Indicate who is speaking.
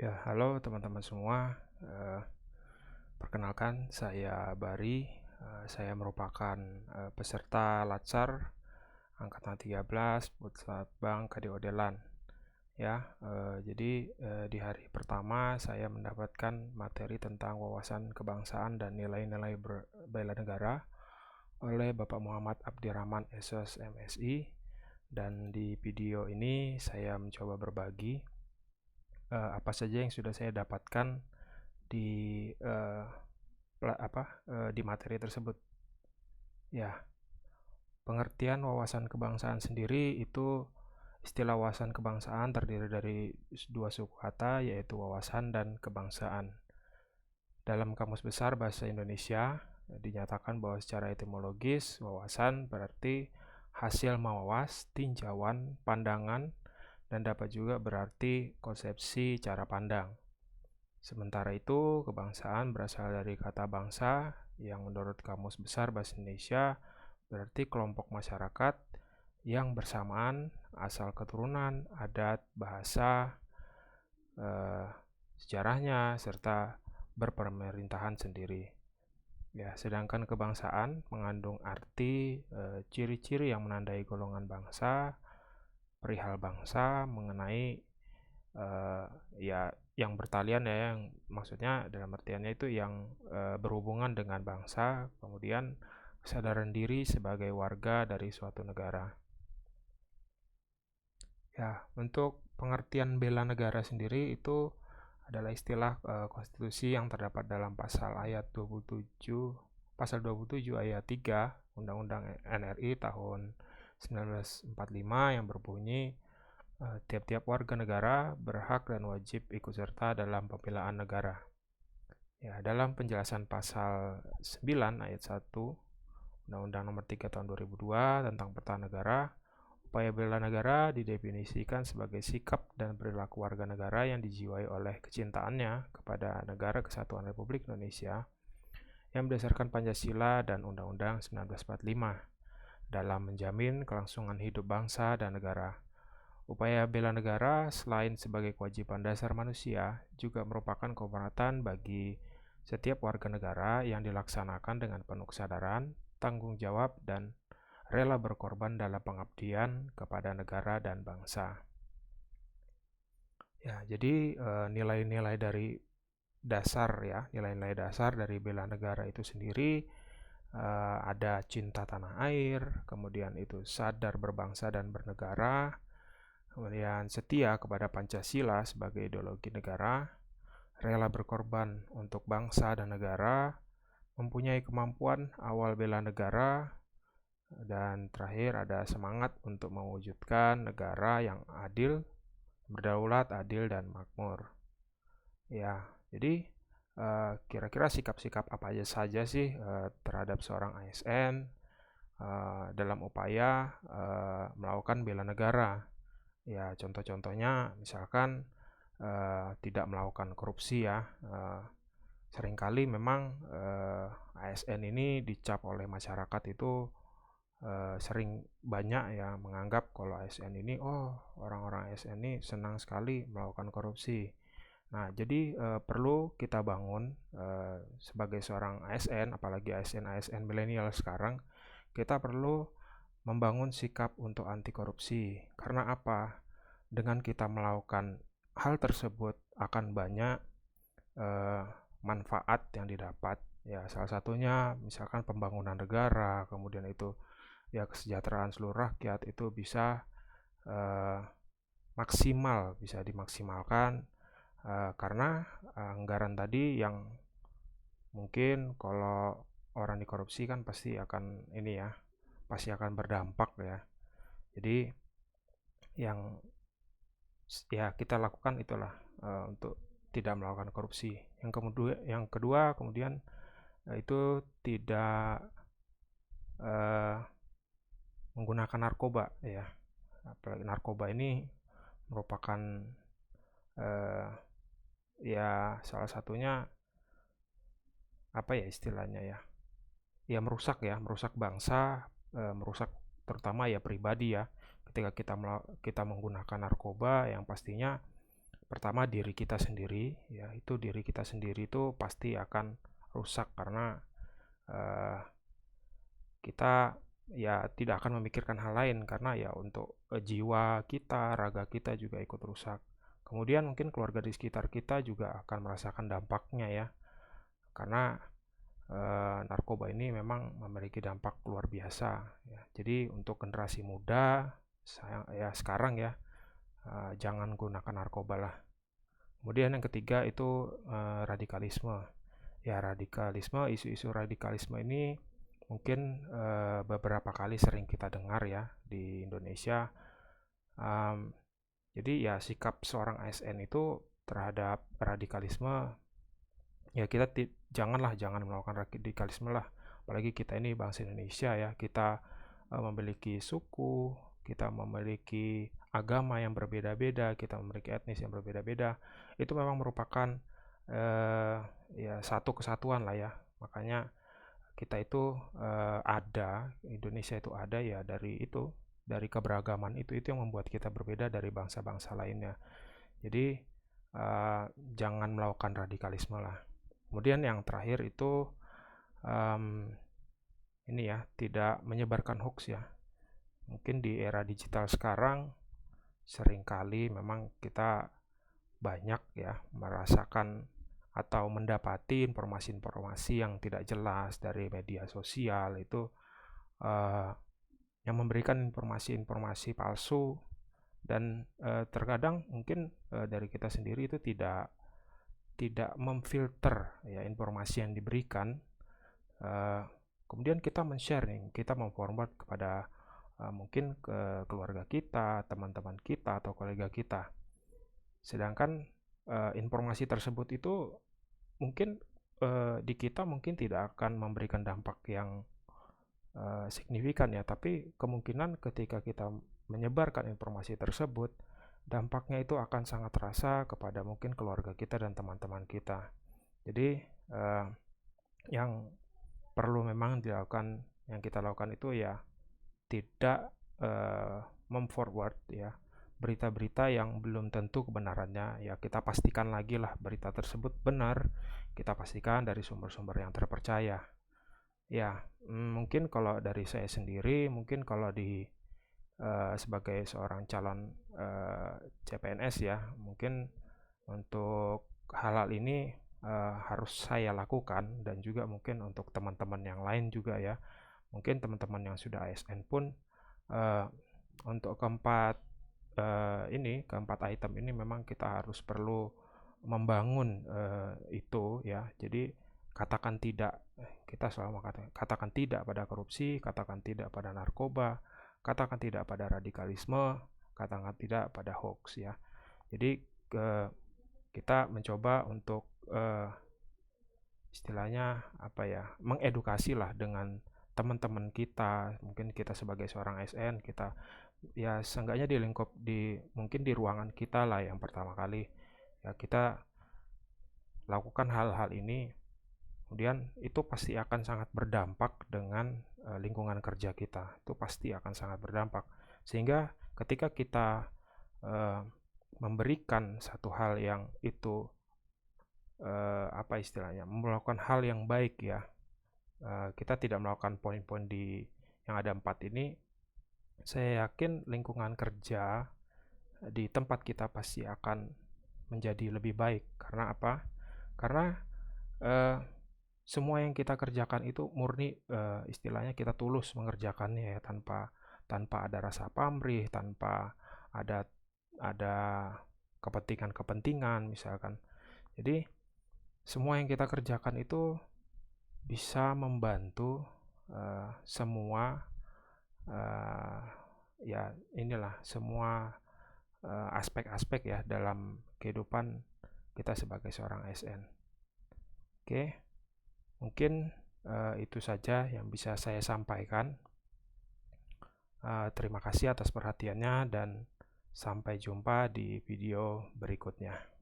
Speaker 1: Ya, halo teman-teman semua. Eh, Perkenalkan, saya Bari. Saya merupakan peserta Latsar Angkatan 13 Puslapbang KDO Delan. Ya, jadi di hari pertama saya mendapatkan materi tentang wawasan kebangsaan dan nilai-nilai bela negara oleh Bapak Muhammad Abdirrahman SOS MSI. Dan di video ini saya mencoba berbagi apa saja yang sudah saya dapatkan di eh, di materi tersebut. Ya, pengertian wawasan kebangsaan sendiri itu istilah wawasan kebangsaan terdiri dari dua suku kata yaitu wawasan dan kebangsaan. Dalam Kamus Besar Bahasa Indonesia dinyatakan bahwa secara etimologis wawasan berarti hasil mawas, tinjauan, pandangan, dan dapat juga berarti konsepsi cara pandang. Sementara itu, kebangsaan berasal dari kata bangsa yang menurut Kamus Besar Bahasa Indonesia berarti kelompok masyarakat yang bersamaan asal keturunan, adat, bahasa, eh, sejarahnya, serta berpemerintahan sendiri. Ya, sedangkan kebangsaan mengandung arti ciri-ciri yang menandai golongan bangsa, perihal bangsa, mengenai eh, ya yang bertalian ya, yang maksudnya dalam artiannya itu yang berhubungan dengan bangsa, kemudian kesadaran diri sebagai warga dari suatu negara. Ya, untuk pengertian bela negara sendiri itu adalah istilah konstitusi yang terdapat dalam pasal 27 ayat 3 Undang-Undang NRI tahun 1945 yang berbunyi tiap-tiap warga negara berhak dan wajib ikut serta dalam pembelaan negara. Ya, dalam penjelasan pasal 9 ayat 1 Undang-Undang Nomor 3 Tahun 2002 tentang Pertahanan Negara, upaya bela negara didefinisikan sebagai sikap dan perilaku warga negara yang dijiwai oleh kecintaannya kepada Negara Kesatuan Republik Indonesia yang berdasarkan Pancasila dan Undang-Undang 1945 dalam menjamin kelangsungan hidup bangsa dan negara. Upaya bela negara selain sebagai kewajiban dasar manusia juga merupakan kehormatan bagi setiap warga negara yang dilaksanakan dengan penuh kesadaran, tanggung jawab, dan rela berkorban dalam pengabdian kepada negara dan bangsa. Ya, jadi nilai-nilai dari dasar ya, nilai-nilai dasar dari bela negara itu sendiri ada cinta tanah air, kemudian itu sadar berbangsa dan bernegara, kemudian setia kepada Pancasila sebagai ideologi negara, rela berkorban untuk bangsa dan negara, mempunyai kemampuan awal bela negara, dan terakhir ada semangat untuk mewujudkan negara yang adil, berdaulat, adil, dan makmur. Ya, jadi kira-kira sikap-sikap apa aja saja sih terhadap seorang ASN dalam upaya melakukan bela negara. Ya, contoh-contohnya misalkan tidak melakukan korupsi ya. Seringkali memang ASN ini dicap oleh masyarakat itu sering banyak ya menganggap kalau ASN ini orang-orang ASN ini senang sekali melakukan korupsi. Nah, jadi perlu kita bangun sebagai seorang ASN, apalagi ASN milenial sekarang, kita perlu membangun sikap untuk anti korupsi. Karena apa? Dengan kita melakukan hal tersebut akan banyak eh, manfaat yang didapat. Ya, salah satunya misalkan pembangunan negara, kemudian itu ya kesejahteraan seluruh rakyat itu bisa eh, bisa dimaksimalkan karena anggaran tadi yang mungkin kalau orang dikorupsi kan pasti akan ini ya, pasti akan berdampak ya. Jadi yang ya kita lakukan itulah untuk tidak melakukan korupsi. Yang kedua kemudian itu tidak uh, menggunakan narkoba ya. Apalagi narkoba ini merupakan uh, ya salah satunya apa ya istilahnya ya. Ya merusak bangsa, merusak terutama ya pribadi ya. Ketika kita menggunakan narkoba yang pastinya pertama diri kita sendiri, ya itu diri kita sendiri itu pasti akan rusak karena eh, kita ya tidak akan memikirkan hal lain karena ya untuk jiwa kita, raga kita juga ikut rusak. Kemudian mungkin keluarga di sekitar kita juga akan merasakan dampaknya ya, karena narkoba ini memang memiliki dampak luar biasa ya. Jadi untuk generasi muda, ya sekarang ya, jangan gunakan narkoba lah. Kemudian yang ketiga itu radikalisme. Ya radikalisme, isu-isu radikalisme ini mungkin beberapa kali sering kita dengar ya di Indonesia. Jadi ya sikap seorang ASN itu terhadap radikalisme, ya kita jangan melakukan radikalisme lah. Apalagi kita ini bangsa Indonesia ya, kita memiliki suku, kita memiliki agama yang berbeda-beda, kita memiliki etnis yang berbeda-beda. Itu memang merupakan ya satu kesatuan lah ya. Makanya kita itu Indonesia itu ada ya dari keberagaman itu yang membuat kita berbeda dari bangsa-bangsa lainnya. Jadi jangan melakukan radikalisme lah. Kemudian yang terakhir itu ini ya, tidak menyebarkan hoax ya. Mungkin di era digital sekarang seringkali memang kita banyak ya merasakan atau mendapati informasi-informasi yang tidak jelas dari media sosial itu yang memberikan informasi-informasi palsu dan terkadang mungkin dari kita sendiri itu tidak memfilter ya informasi yang diberikan. Kemudian kita men-share nih, kita memforward kepada mungkin ke keluarga kita, teman-teman kita atau kolega kita. Sedangkan informasi tersebut itu mungkin di kita mungkin tidak akan memberikan dampak yang signifikan ya, tapi kemungkinan ketika kita menyebarkan informasi tersebut, dampaknya itu akan sangat terasa kepada mungkin keluarga kita dan teman-teman kita. Jadi yang perlu memang dilakukan, yang kita lakukan itu ya tidak memforward ya berita-berita yang belum tentu kebenarannya. Ya kita pastikan lagi lah berita tersebut benar, kita pastikan dari sumber-sumber yang terpercaya. Ya mungkin kalau dari saya sendiri, mungkin kalau sebagai seorang calon CPNS ya, mungkin untuk hal-hal ini harus saya lakukan, dan juga mungkin untuk teman-teman yang lain juga ya. Mungkin teman-teman yang sudah ASN pun untuk keempat item ini memang kita harus perlu membangun itu ya. Jadi katakan tidak, kita selalu katakan tidak pada korupsi, katakan tidak pada narkoba, katakan tidak pada radikalisme, katakan tidak pada hoax ya. Jadi kita mencoba untuk istilahnya apa ya, mengedukasi lah dengan teman-teman kita. Mungkin kita sebagai seorang ASN, kita ya seenggaknya di lingkup mungkin di ruangan kita lah yang pertama kali ya kita lakukan hal-hal ini. Kemudian itu pasti akan sangat berdampak dengan lingkungan kerja kita. Itu pasti akan sangat berdampak. Sehingga ketika kita memberikan satu hal yang itu apa istilahnya, melakukan hal yang baik ya, kita tidak melakukan poin-poin yang ada 4 ini, saya yakin lingkungan kerja di tempat kita pasti akan menjadi lebih baik. Karena apa? Karena semua yang kita kerjakan itu murni istilahnya kita tulus mengerjakannya ya, tanpa ada rasa pamrih, tanpa ada kepentingan misalkan. Jadi semua yang kita kerjakan itu bisa membantu semua ya inilah semua aspek-aspek ya dalam kehidupan kita sebagai seorang ASN. Oke. Mungkin itu saja yang bisa saya sampaikan. Terima kasih atas perhatiannya dan sampai jumpa di video berikutnya.